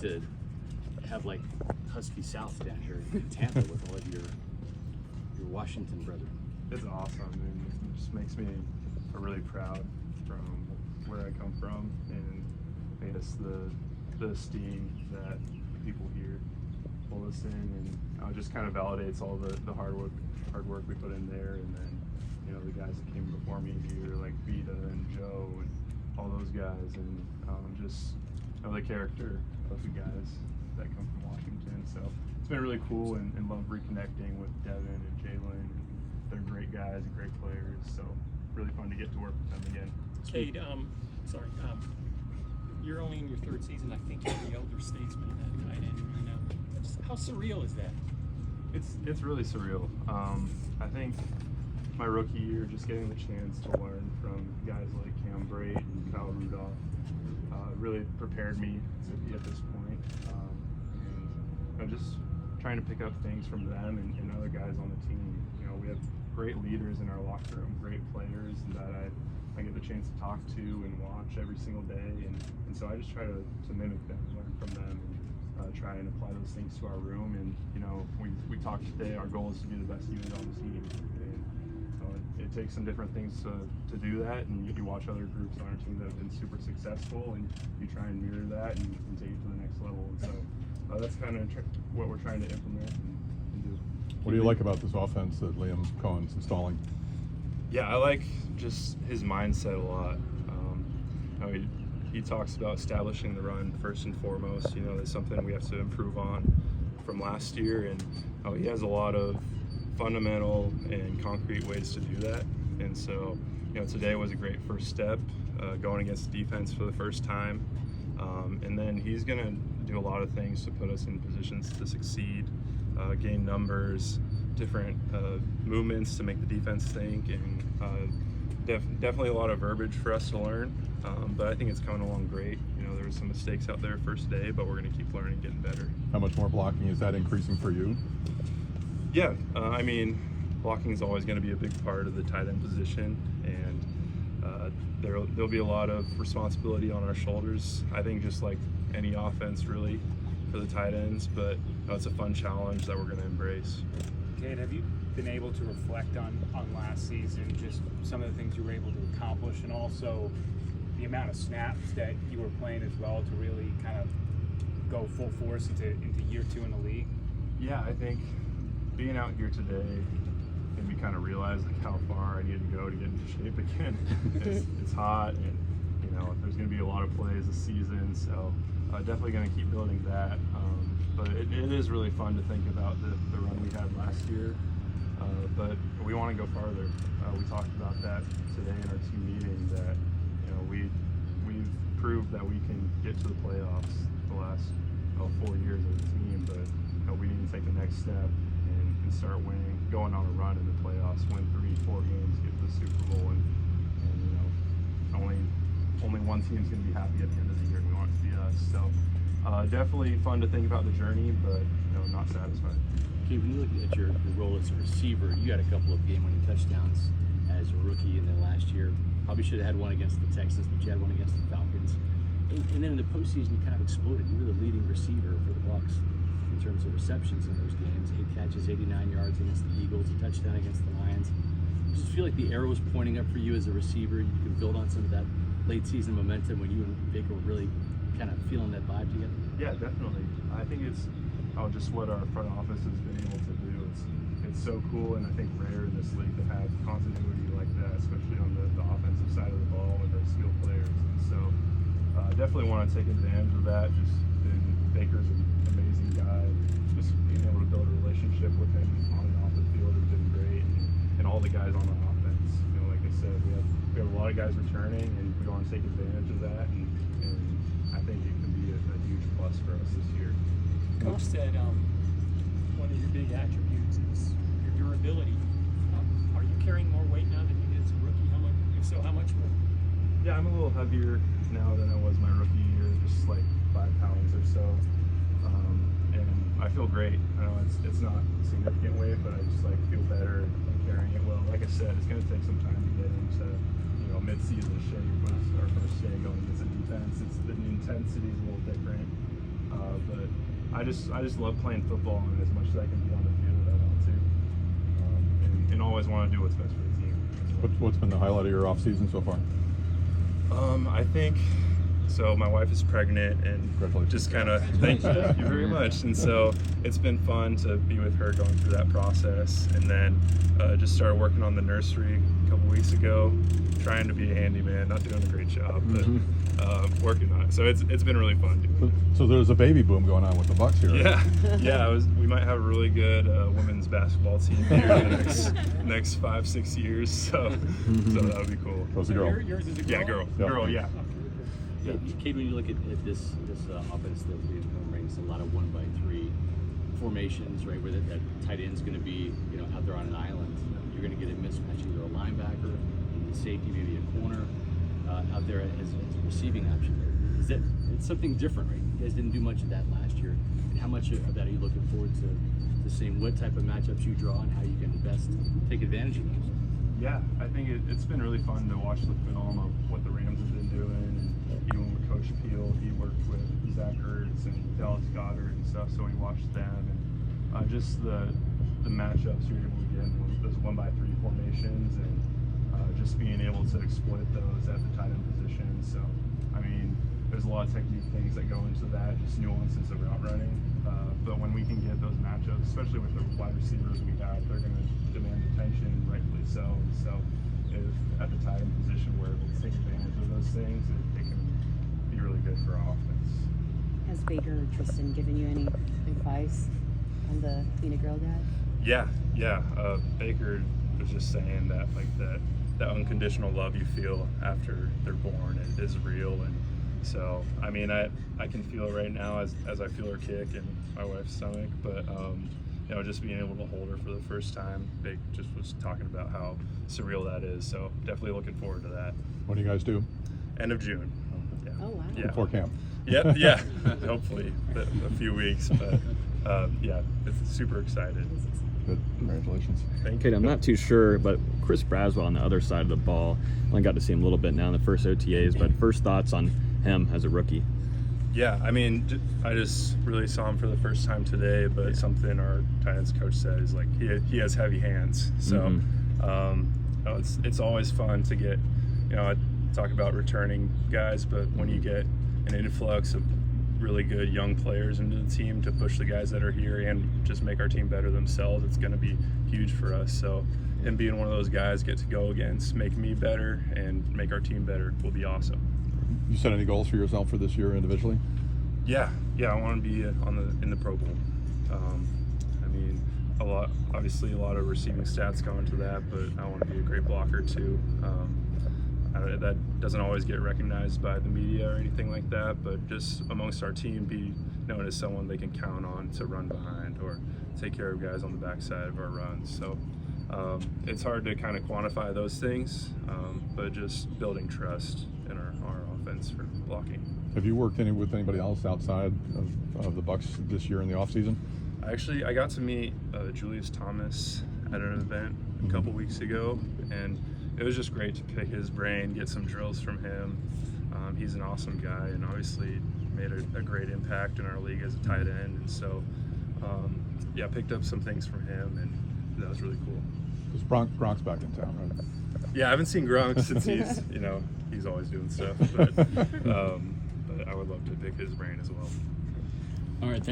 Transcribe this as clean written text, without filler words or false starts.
to have like Husky South down here in Tampa with all of your Washington brethren? It's awesome, and it just makes me really proud from where I come from, and I guess the esteem that people here pull us in, and it just kind of validates all the hard work we put in there, and then the guys that came before me here, like Vita and Joe and all those guys, and just the character of the guys that come from Washington. So it's been really cool, and love reconnecting with Devin and Jalen. They're great guys and great players, so really fun to get to work with them again. Cade, you're only in your third season. I think you're the elder statesman in that tight end. How surreal is that? It's really surreal. I think my rookie year, just getting the chance to learn from guys like Cam Brate and Kyle Rudolph really prepared me to be at this point. And just trying to pick up things from them and other guys on the team. We have great leaders in our locker room, great players that I get the chance to talk to and watch every single day, and so I just try to mimic them, learn from them, and try and apply those things to our room. And we talked today, our goal is to be the best unit on the team, and it takes some different things to do that, and you watch other groups on our team that have been super successful, and you try and mirror that and take it to the next level. And so that's kind of what we're trying to implement and do. What do you like about this offense that Liam Cohen's installing? Yeah, I like just his mindset a lot. He talks about establishing the run first and foremost. That's something we have to improve on from last year, and he has a lot of fundamental and concrete ways to do that. And so, today was a great first step, going against the defense for the first time. And then he's going to do a lot of things to put us in positions to succeed, gain numbers, different movements to make the defense think, and definitely a lot of verbiage for us to learn. But I think it's coming along great. There were some mistakes out there first day, but we're going to keep learning and getting better. How much more blocking is that increasing for you? Yeah, blocking is always going to be a big part of the tight end position, and there'll be a lot of responsibility on our shoulders. I think just like any offense, really, for the tight ends, but it's a fun challenge that we're going to embrace. Cade, have you been able to reflect on last season, just some of the things you were able to accomplish, and also the amount of snaps that you were playing as well to really kind of go full force into year 2 in the league? Yeah, I think being out here today made me kind of realize how far I need to go to get into shape again. It's hot, and there's going to be a lot of plays this season, so definitely going to keep building that. But it is really fun to think about the run we had last year, but we want to go farther. We talked about that today in our team meeting, that we've proved that we can get to the playoffs the last 4 years as a team, but we need to take the next step and start winning, going on a run in the playoffs, win 3-4 games, get to the Super Bowl, and only one team's going to be happy at the end of the year, and we want it to be us. So definitely fun to think about the journey, but not satisfied. Okay, when you look at your role as a receiver, you had a couple of game-winning touchdowns as a rookie, and then last year probably should have had one against the Texans, but you had one against the Falcons. And then in the postseason, you kind of exploded. You were the leading receiver for the Bucs in terms of receptions in those games. 8 catches, 89 yards against the Eagles, a touchdown against the Lions. I just feel like the arrow was pointing up for you as a receiver. You can build on some of that late season momentum when you and Baker were really kind of feeling that vibe together. Yeah, definitely. I think it's just what our front office has been able to do. It's so cool, and I think rare in this league to have continuity like that, especially on the offensive side of the ball with our skilled players. And so definitely want to take advantage of that. Baker's an amazing guy. Just being able to build a relationship with him on and off the field has been great, and all the guys on the offense. Like I said, we have a lot of guys returning, and we want to take advantage of that. And I think it can be a huge plus for us this year. Coach said one of your big attributes is your durability. Are you carrying more weight now than you did as a rookie? If so, how much more? Yeah, I'm a little heavier now than I was my rookie year, just like 5 pounds or so. And I feel great. I know it's not significant weight, but I just feel better and carrying it well. Like I said, it's going to take some time to get into mid-season shape. When it's our first day going against the defense, the intensity is a little different. But I just love playing football, and as much as I can be on the field, I want to, and always want to do what's best for the team. What's been the highlight of your off season so far? I think so. My wife is pregnant, and Congratulations. just kind of thank you very much. And so it's been fun to be with her going through that process, and then just started working on the nursery a couple weeks ago, trying to be a handyman. Not doing a great job, but working on it. So it's been really fun doing it. So there's a baby boom going on with the Bucs here. Yeah. We might have a really good women's basketball team here in the next 5-6 years. So that would be cool. Was a girl. Yours is a girl? Yeah, girl. Yeah. Girl, yeah. Yeah, Cade, when you look at this offense that we brings a lot of 1-by-3 formations, right, where that tight end's going to be, out there on an island. You're going to get a mismatch, either a linebacker, a safety, maybe a corner, out there as a receiving option. It's something different, right? You guys didn't do much of that last year. And how much of that are you looking forward to seeing? What type of matchups you draw and how you can best take advantage of those? Yeah, I think it's been really fun to watch the film of what the Rams have been doing. And even with Coach Peel, he worked with Zach Ertz and Dallas Goddard and stuff, so we watched them. And just the matchups you're able to get in those 1-by-3 formations, and just being able to exploit those at the tight end position. So, I mean, there's a lot of technique things that go into that, just nuances of route running. But when we can get those matchups, especially with the wide receivers we have, they're going to demand attention, rightfully so. So if at the tight end position we're able to take advantage of those things, it can be really good for our offense. Has Baker or Tristan given you any advice on the being a girl dad? Yeah. Baker was just saying that that unconditional love you feel after they're born is real, and so I mean I can feel it right now as I feel her kick in my wife's stomach, but just being able to hold her for the first time, Big just was talking about how surreal that is. So definitely looking forward to that. When do you guys do? End of June. Yeah. Oh wow. Yeah. Before camp. Yep. Yeah. Hopefully a few weeks, but yeah, it's super excited. Good. Congratulations. Thank Cade, you. I'm not too sure, but Chris Braswell on the other side of the ball, I only got to see him a little bit now in the first OTAs, but first thoughts on him as a rookie? Yeah, I mean, I just really saw him for the first time today, but something our tight ends coach said is like he has heavy hands. So it's always fun to get, I talk about returning guys, but when you get an influx of really good young players into the team to push the guys that are here and just make our team better themselves, it's going to be huge for us. So him being one of those guys get to go against, make me better and make our team better will be awesome. You set any goals for yourself for this year individually? Yeah, I want to be in the Pro Bowl. I mean, obviously a lot of receiving stats go into that, but I want to be a great blocker too. That doesn't always get recognized by the media or anything like that, but just amongst our team, be known as someone they can count on to run behind or take care of guys on the backside of our runs. So it's hard to kind of quantify those things, but just building trust in our offense for blocking. Have you worked with anybody else outside of the Bucs this year in the off season? I got to meet Julius Thomas at an event a couple weeks ago, and it was just great to pick his brain, get some drills from him. He's an awesome guy, and obviously made a great impact in our league as a tight end. And so, picked up some things from him, and that was really cool. Because Gronk's back in town, right? Yeah, I haven't seen Gronk since he's always doing stuff, but I would love to pick his brain as well. All right.